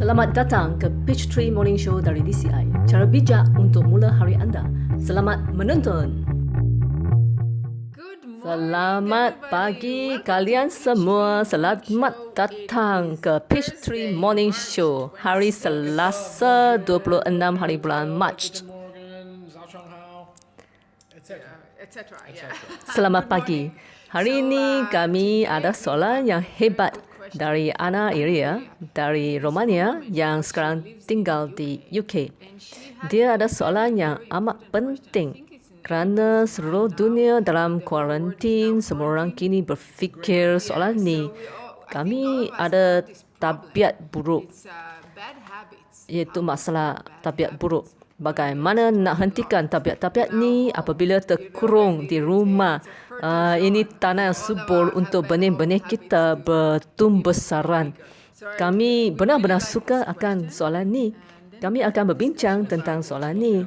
Selamat datang ke Peachtree Morning Show dari DCI. Cara bijak untuk mula hari anda. Selamat menonton. Selamat pagi kalian semua. Selamat datang ke Peachtree Morning Show. Hari Selasa 26 hari bulan Mac. Selamat pagi. Hari ini kami ada soalan yang hebat dari Ana Iria dari Romania yang sekarang tinggal di UK. Dia ada soalan yang amat penting kerana seluruh dunia dalam kuarantin. Semua orang kini berfikir soalan ni. Kami ada tabiat buruk, iaitu masalah tabiat buruk. Bagaimana nak hentikan tabiat-tabiat ni apabila terkurung di rumah? Ini tanah yang subur untuk benih-benih kita bertumbuh besaran. Kami benar-benar suka akan soalan ni. Kami akan berbincang tentang soalan ni.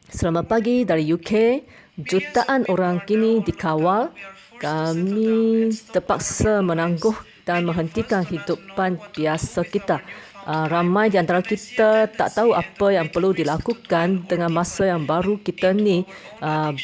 Selamat pagi dari UK. Jutaan orang kini dikawal. Kami terpaksa menangguh dan menghentikan hidupan biasa kita. Ramai di antara kita tak tahu apa yang perlu dilakukan dengan masa yang baru kita ni,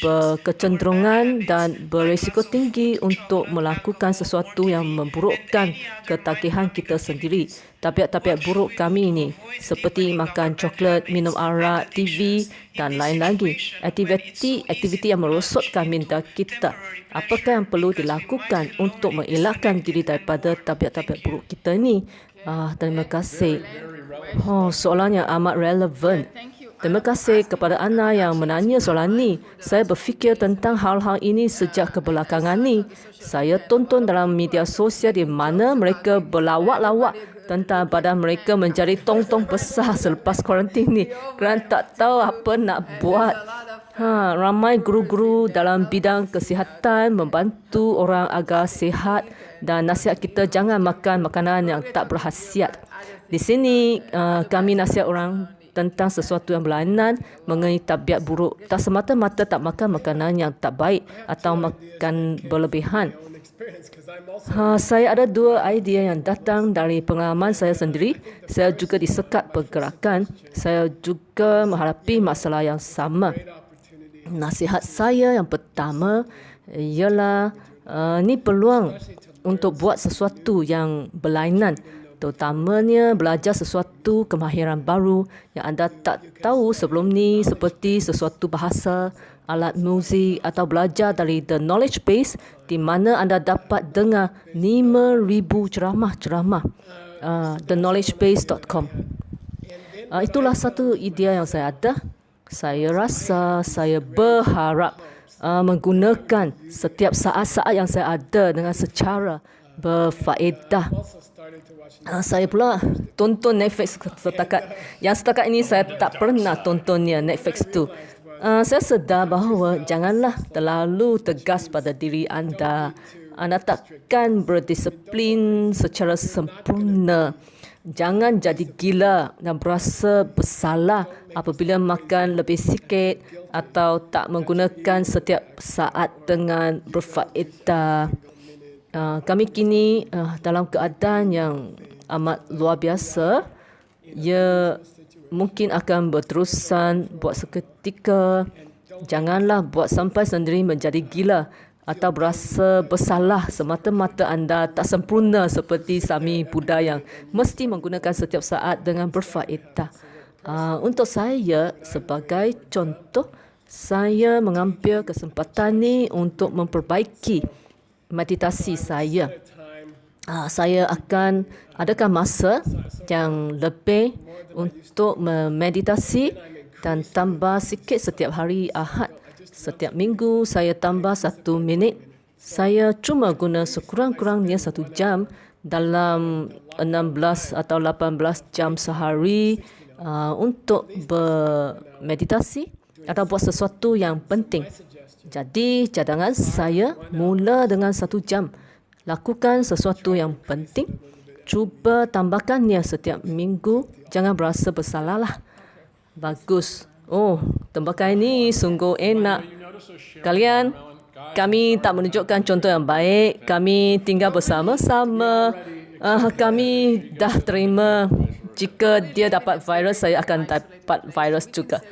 berkecenderungan dan berisiko tinggi untuk melakukan sesuatu yang memburukkan ketagihan kita sendiri. Tabiat-tabiat buruk kami ni seperti makan coklat, minum arak, TV dan lain lagi. Aktiviti yang merosotkan minda kita. Apakah yang perlu dilakukan untuk mengelakkan diri daripada tabiat-tabiat buruk kita ni? Terima kasih. Soalan yang amat relevan. Terima kasih kepada Ana yang menanya soalan ni. Saya berfikir tentang hal-hal ini sejak kebelakangan ni. Saya tonton dalam media sosial di mana mereka berlawak-lawak tentang badan mereka menjadi tong-tong besar selepas kuarantin ni kerana tak tahu apa nak buat. Ramai guru-guru dalam bidang kesihatan membantu orang agar sihat dan nasihat kita jangan makan makanan yang tak berkhasiat. Di sini kami nasihat orang tentang sesuatu yang berlainan mengenai tabiat buruk. Tak semata-mata tak makan makanan yang tak baik atau makan berlebihan. Saya ada dua idea yang datang dari pengalaman saya sendiri. Saya juga disekat pergerakan. Saya juga menghadapi masalah yang sama. Nasihat saya yang pertama ialah ni peluang untuk buat sesuatu yang berlainan, terutamanya belajar sesuatu kemahiran baru yang anda tak tahu sebelum ni, seperti sesuatu bahasa, alat muzik atau belajar dari The Knowledge Base di mana anda dapat dengar 5,000 ceramah-ceramah, theknowledgebase.com. Itulah satu idea yang saya ada. Saya rasa, saya berharap menggunakan setiap saat-saat yang saya ada dengan secara berfaedah. Saya pula tonton Netflix setakat ini saya tak pernah tontonnya Netflix tu. Saya sedar bahawa janganlah terlalu tegas pada diri anda. Anda takkan berdisiplin secara sempurna. Jangan jadi gila dan berasa bersalah apabila makan lebih sikit atau tak menggunakan setiap saat dengan berfaedah. Kami kini dalam keadaan yang amat luar biasa. Ia mungkin akan berterusan buat seketika. Janganlah buat sampai sendiri menjadi gila atau berasa bersalah semata-mata anda tak sempurna seperti Sami Buddha yang mesti menggunakan setiap saat dengan berfaedah. Untuk saya, sebagai contoh, saya mengambil kesempatan ni untuk memperbaiki meditasi saya. Saya akan adakan masa yang lebih untuk memeditasi dan tambah sikit setiap hari Ahad. Setiap minggu saya tambah 1 minit. Saya cuma guna sekurang-kurangnya 1 jam dalam 16 atau 18 jam sehari untuk bermeditasi atau buat sesuatu yang penting. Jadi cadangan saya mula dengan 1 jam. Lakukan sesuatu yang penting. Cuba tambahkannya setiap minggu. Jangan berasa bersalah lah. Bagus. Tembakan ini sungguh enak. Kami tak menunjukkan contoh yang baik. Kami tinggal bersama-sama. Kami dah terima jika dia dapat virus, saya akan dapat virus juga.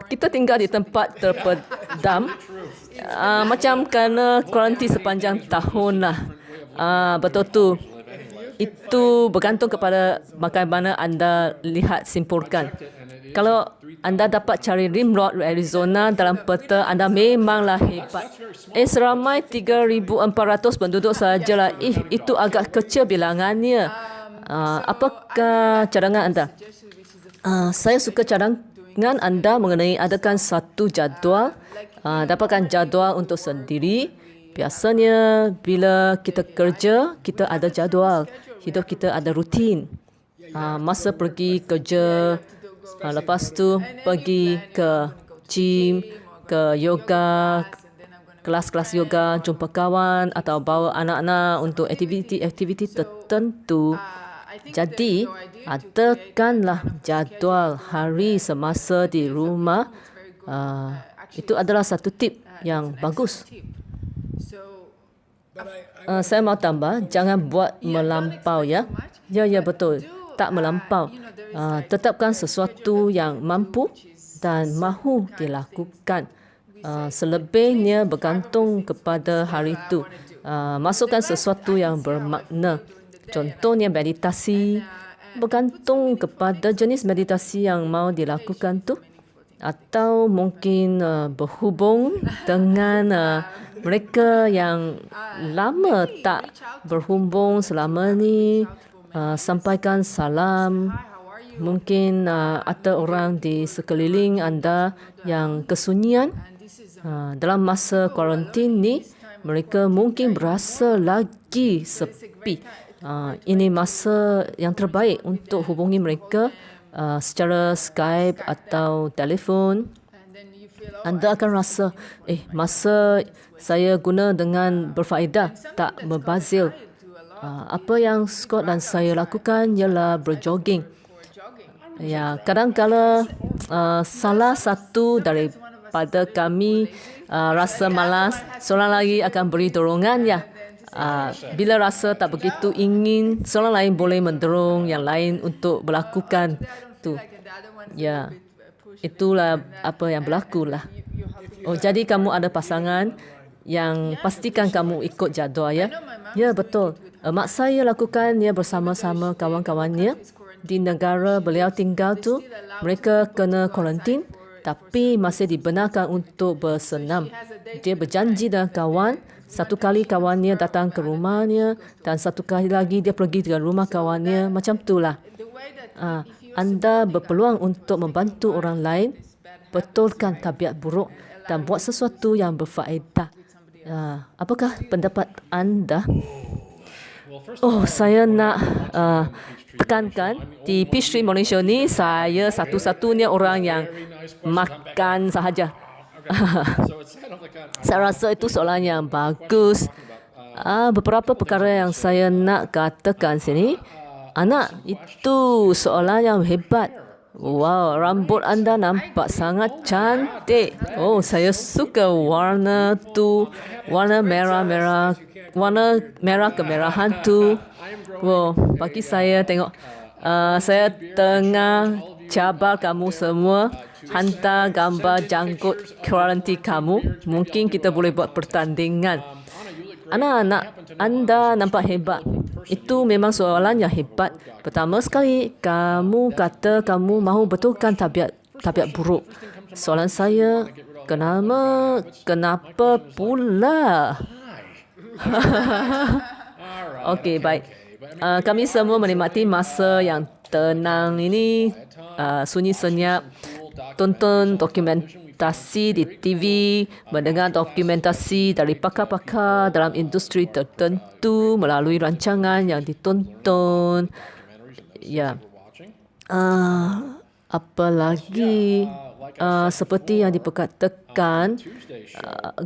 Kita tinggal di tempat terpedam, macam kena kuarantin sepanjang tahun lah. Betul tu. Itu bergantung kepada bagaimana anda lihat simpulkan. Kalau anda dapat cari Rimrock Arizona dalam peta, anda memanglah hebat. Seramai 3,400 penduduk sahajalah. Itu agak kecil bilangannya. Apakah cadangan anda? Saya suka cadangan anda mengenai adakan satu jadual, dapatkan jadual untuk sendiri. Biasanya bila kita kerja, kita ada jadual. Hidup kita ada rutin. Masa pergi kerja, lepas tu pergi ke gym, ke yoga, kelas-kelas yoga, jumpa kawan atau bawa anak-anak untuk aktiviti-aktiviti tertentu. Jadi, adakanlah jadual hari semasa di rumah. Itu adalah satu tip yang bagus. Saya mau tambah, jangan buat melampau ya. Ya betul, tak melampau. Tetapkan sesuatu yang mampu dan mahu dilakukan. Selebihnya bergantung kepada hari itu. Masukkan sesuatu yang bermakna. Contohnya meditasi, bergantung kepada jenis meditasi yang mau dilakukan tu. Atau mungkin berhubung dengan mereka yang lama tak berhubung selama ni, sampaikan salam. Mungkin ada orang di sekeliling anda yang kesunyian. Dalam masa kuarantin ni, mereka mungkin berasa lagi sepi. Ini masa yang terbaik untuk hubungi mereka secara Skype atau telefon. Anda akan rasa, masa saya guna dengan berfaedah, tak membazir. Apa yang Scott dan saya lakukan ialah berjogging. Ya, kadang-kala salah satu daripada kami rasa malas, seorang lagi akan beri dorongan ya. Bila rasa tak begitu ingin, seorang lain boleh mendorong yang lain untuk melakukan tu. Ya, itulah apa yang berlaku lah. Jadi kamu ada pasangan yang pastikan kamu ikut jadual ya. Ya betul. Mak saya lakukannya bersama-sama kawan-kawannya di negara beliau tinggal tu. Mereka kena kuarantin tapi masih dibenarkan untuk bersenam. Dia berjanji dengan kawan. Satu kali kawannya datang ke rumahnya dan satu kali lagi dia pergi ke rumah kawannya. Macam itulah. Anda berpeluang untuk membantu orang lain, betulkan tabiat buruk dan buat sesuatu yang berfaedah. Apakah pendapat anda? Saya nak tekankan di Peachtree Malaysia ni, saya satu-satunya orang yang makan sahaja. Saya rasa itu soalan yang bagus. Beberapa perkara yang saya nak katakan sini. Anak, itu soalan yang hebat. Wow, rambut anda nampak sangat cantik. Saya suka warna tu, warna merah-merah, warna merah kemerahan tu. Bagi saya tengok, saya tengah cabar kamu semua. Hantar gambar janggut kuarantin kamu. Mungkin kita boleh buat pertandingan. Anak-anak, anda nampak hebat. Itu memang soalan yang hebat. Pertama sekali, kamu kata kamu mahu betulkan tabiat buruk. Soalan saya, kenapa pula? Okey, baik. Kami semua menikmati masa yang tenang ini, sunyi senyap. Tonton dokumentasi di TV, mendengar dokumentasi dari pakar-pakar dalam industri tertentu melalui rancangan yang ditonton. Ya. Apalagi seperti yang diperkatakan,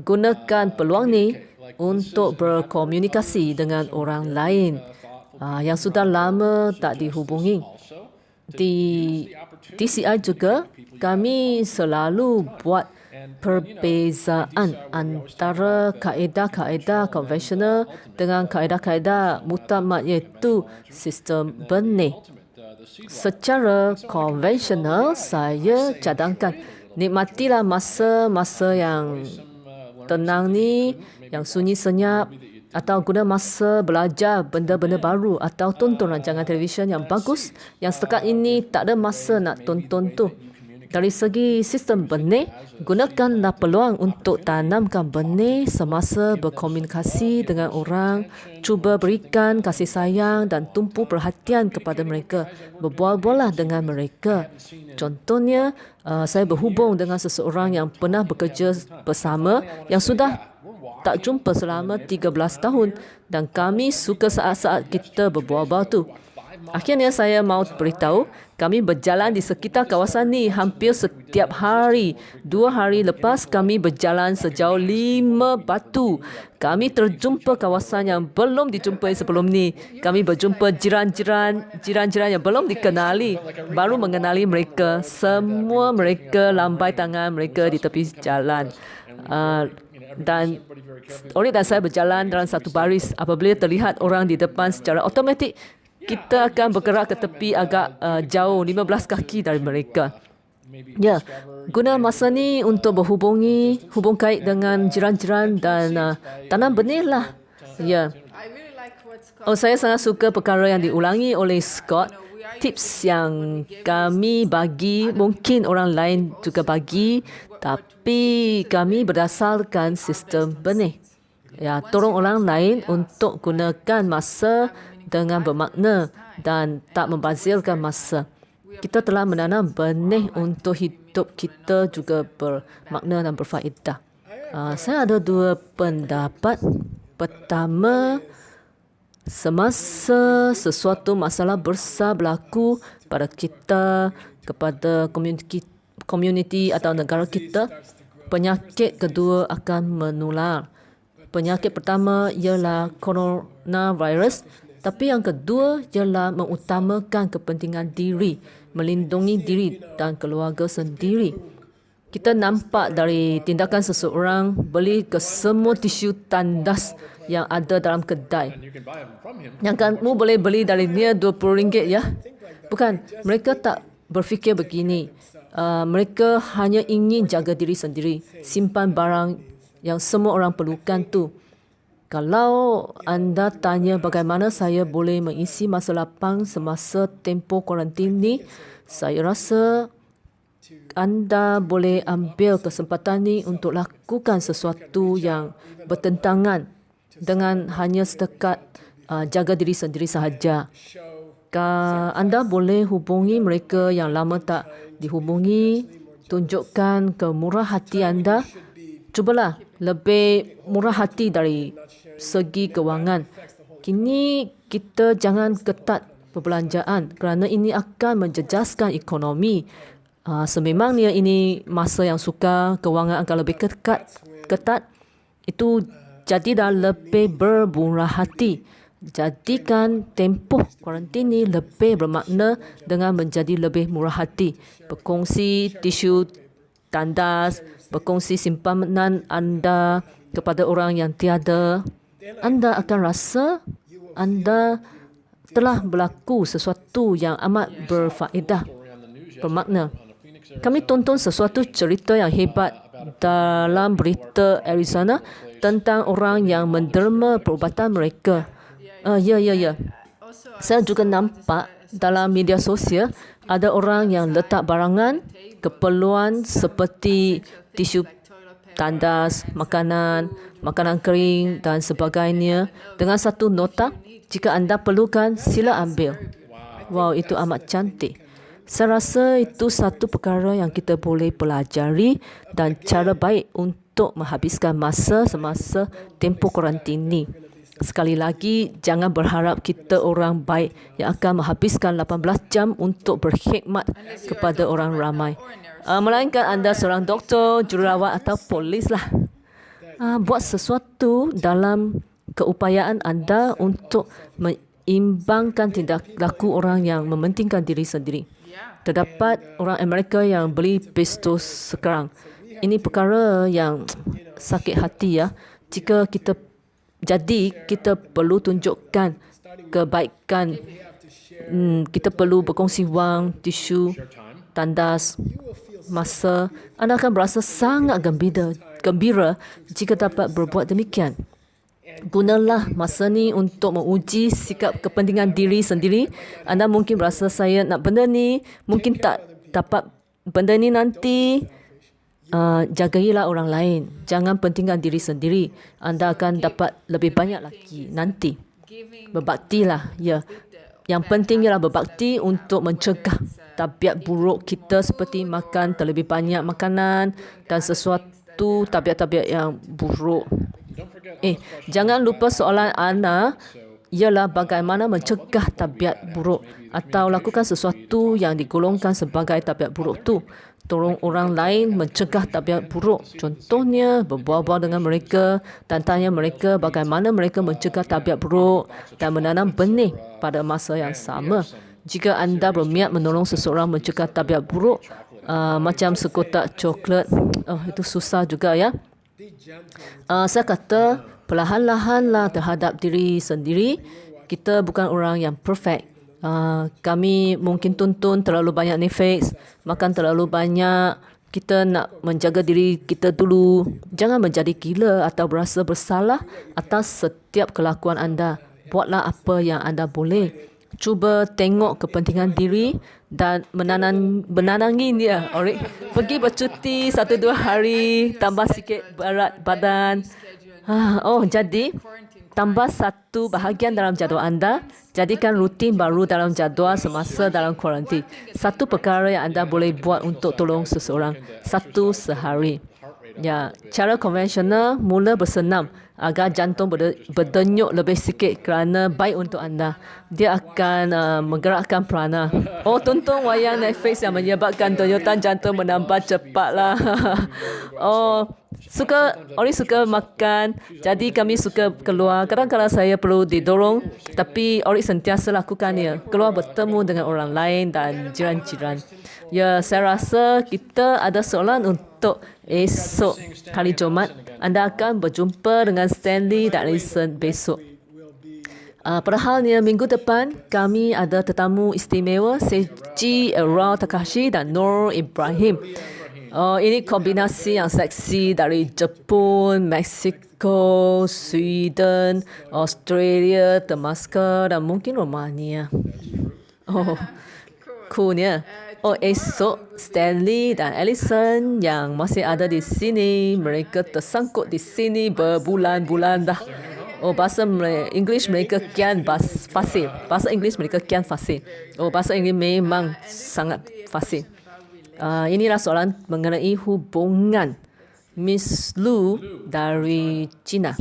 gunakan peluang ni untuk berkomunikasi dengan orang lain yang sudah lama tak dihubungi. Di TCI juga, kami selalu buat perbezaan antara kaedah-kaedah konvensional dengan kaedah-kaedah muktamad, iaitu sistem benih. Secara konvensional, saya cadangkan nikmatilah masa-masa yang tenang ni, yang sunyi senyap, atau guna masa belajar benda-benda baru, atau tonton rancangan televisyen yang bagus yang setakat ini tak ada masa nak tonton tu. Dari segi sistem benih, gunakanlah peluang untuk tanamkan benih semasa berkomunikasi dengan orang. Cuba berikan kasih sayang dan tumpu perhatian kepada mereka. Berbual-bualah dengan mereka. Contohnya, saya berhubung dengan seseorang yang pernah bekerja bersama yang sudah tak jumpa selama 13 tahun dan kami suka saat-saat kita berbual-bual tu. Akhirnya saya mahu beritahu, kami berjalan di sekitar kawasan ni hampir setiap hari. 2 hari lepas kami berjalan sejauh 5 batu. Kami terjumpa kawasan yang belum dijumpai sebelum ni. Kami berjumpa jiran-jiran yang belum dikenali. Baru mengenali mereka. Semua mereka lambai tangan mereka di tepi jalan. Dan Oli dan saya berjalan dalam satu baris. Apabila terlihat orang di depan, secara automatik kita akan bergerak ke tepi agak jauh, 15 kaki dari mereka. Ya, guna masa ni untuk hubung kait dengan jiran-jiran dan tanam benih lah. Ya. Saya sangat suka perkara yang diulangi oleh Scott. Tips yang kami bagi, mungkin orang lain juga bagi, tapi kami berdasarkan sistem benih. Ya, tolong orang lain untuk gunakan masa dengan bermakna dan tak membazirkan masa. Kita telah menanam benih untuk hidup kita juga bermakna dan berfaedah. Saya ada 2 pendapat. Pertama, semasa sesuatu masalah besar berlaku pada kita, kepada komuniti atau negara kita, penyakit kedua akan menular. Penyakit pertama ialah coronavirus. Tapi yang kedua ialah mengutamakan kepentingan diri, melindungi diri dan keluarga sendiri. Kita nampak dari tindakan seseorang beli ke semua tisu tandas yang ada dalam kedai. Yang kamu boleh beli dari dia RM20 ya. Bukan, mereka tak berfikir begini. Mereka hanya ingin jaga diri sendiri, simpan barang yang semua orang perlukan tu. Kalau anda tanya bagaimana saya boleh mengisi masa lapang semasa tempoh kuarantin ni, saya rasa anda boleh ambil kesempatan ni untuk lakukan sesuatu yang bertentangan dengan hanya setakat jaga diri sendiri sahaja. Anda boleh hubungi mereka yang lama tak dihubungi, tunjukkan kemurah hati anda. Cubalah lebih murah hati dari segi kewangan. Kini kita jangan ketat perbelanjaan kerana ini akan menjejaskan ekonomi. Sememangnya ini masa yang sukar, kewangan akan lebih ketat. Itu jadilah lebih bermurah hati. Jadikan tempoh kuarantin ini lebih bermakna dengan menjadi lebih murah hati. Berkongsi tisu tandas, berkongsi simpanan anda kepada orang yang tiada. Anda akan rasa anda telah berlaku sesuatu yang amat berfaedah, bermakna. Kami tonton sesuatu cerita yang hebat dalam berita Arizona tentang orang yang menderma perubatan mereka. Ya. Saya juga nampak dalam media sosial ada orang yang letak barangan, keperluan seperti tisu tandas, makanan kering dan sebagainya dengan satu nota, jika anda perlukan, sila ambil. Wow, itu amat cantik. Saya rasa itu satu perkara yang kita boleh pelajari dan cara baik untuk menghabiskan masa semasa tempoh kuarantin ini. Sekali lagi, jangan berharap kita orang baik yang akan menghabiskan 18 jam untuk berkhidmat kepada orang ramai. Melainkan anda seorang doktor, jururawat atau polis lah. Buat sesuatu dalam keupayaan anda untuk mengimbangkan tindak laku orang yang mementingkan diri sendiri. Terdapat orang Amerika yang beli pistol sekarang. Ini perkara yang sakit hati ya. Jika kita kita perlu tunjukkan kebaikan. Kita perlu berkongsi wang, tisu, tandas, masa. Anda akan berasa sangat gembira jika dapat berbuat demikian. Gunalah masa ni untuk menguji sikap kepentingan diri sendiri. Anda mungkin berasa saya nak benda ni, mungkin tak dapat benda ni nanti. Jagailah orang lain. Jangan pentingkan diri sendiri. Anda akan dapat lebih banyak lagi nanti. Berbaktilah. Ya. Yang penting ialah berbakti untuk mencegah tabiat buruk kita seperti makan terlebih banyak makanan dan sesuatu tabiat-tabiat yang buruk. Jangan lupa soalan Ana ialah bagaimana mencegah tabiat buruk atau lakukan sesuatu yang digolongkan sebagai tabiat buruk tu. Tolong orang lain mencegah tabiat buruk. Contohnya, berbual-bual dengan mereka dan tanya mereka bagaimana mereka mencegah tabiat buruk dan menanam benih pada masa yang sama. Jika anda berniat menolong seseorang mencegah tabiat buruk, macam sekotak coklat, itu susah juga ya. Saya kata, perlahan-lahanlah terhadap diri sendiri. Kita bukan orang yang perfect. Kami mungkin tonton terlalu banyak Netflix, makan terlalu banyak. Kita nak menjaga diri kita dulu. Jangan menjadi gila atau berasa bersalah atas setiap kelakuan anda. Buatlah apa yang anda boleh. Cuba tengok kepentingan diri dan menanangi dia. Pergi bercuti 1-2 hari, tambah sikit berat badan. Jadi tambah satu bahagian dalam jadual anda. Jadikan rutin baru dalam jadual semasa dalam kuarantin. Satu perkara yang anda boleh buat untuk tolong seseorang. 1 sehari. Ya, cara konvensional mula bersenam agar jantung berdenyut lebih sikit kerana baik untuk anda. Dia akan menggerakkan prana. Tonton wayang Netflix yang menyebabkan denyutan jantung menambah cepatlah. Orang suka makan, jadi kami suka keluar. Kadang-kadang saya perlu didorong, tapi orang sentiasa lakukannya. Keluar bertemu dengan orang lain dan jiran-jiran. Ya, saya rasa kita ada soalan untuk esok hari Jumaat. Anda akan berjumpa dengan Stanley dan Alison besok. Padahalnya minggu depan kami ada tetamu istimewa Seiji Errol Takahashi dan Nur Ibrahim. Ini kombinasi yang seksi dari Jepun, Mexico, Sweden, Australia, Damascus dan mungkin Romania. Coolnya. Esok Stanley dan Alison yang masih ada di sini, mereka tersangkut di sini berbulan-bulan dah. Bahasa English mereka kian fasih. Bahasa English mereka kian fasih. Bahasa English memang sangat fasih. Inilah soalan mengenai hubungan Miss Lu dari China.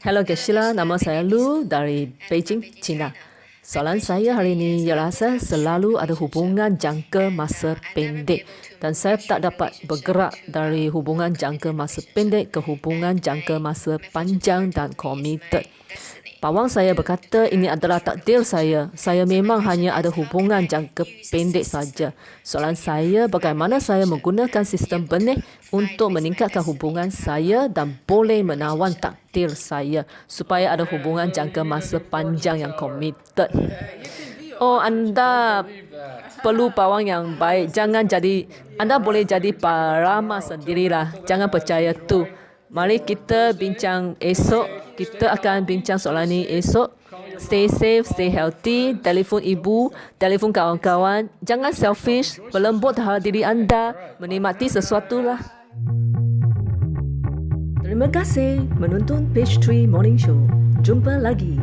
Hello Geshila, nama saya Lu dari Beijing, China. Soalan saya hari ini ialah saya selalu ada hubungan jangka masa pendek dan saya tak dapat bergerak dari hubungan jangka masa pendek ke hubungan jangka masa panjang dan komited. Pawang saya berkata ini adalah takdir saya. Saya memang hanya ada hubungan jangka pendek saja. Soalan saya, bagaimana saya menggunakan sistem benih untuk meningkatkan hubungan saya dan boleh menawan takdir saya supaya ada hubungan jangka masa panjang yang komited. Anda perlu pawang yang baik. Anda boleh jadi parama sendirilah. Jangan percaya tu. Mari kita bincang esok. Kita akan bincang soalan ini esok. Stay safe, stay healthy. Telefon ibu, telefon kawan-kawan. Jangan selfish. Berlembut terhadap diri anda. Menikmati sesuatu lah. Terima kasih menonton Page 3 Morning Show. Jumpa lagi.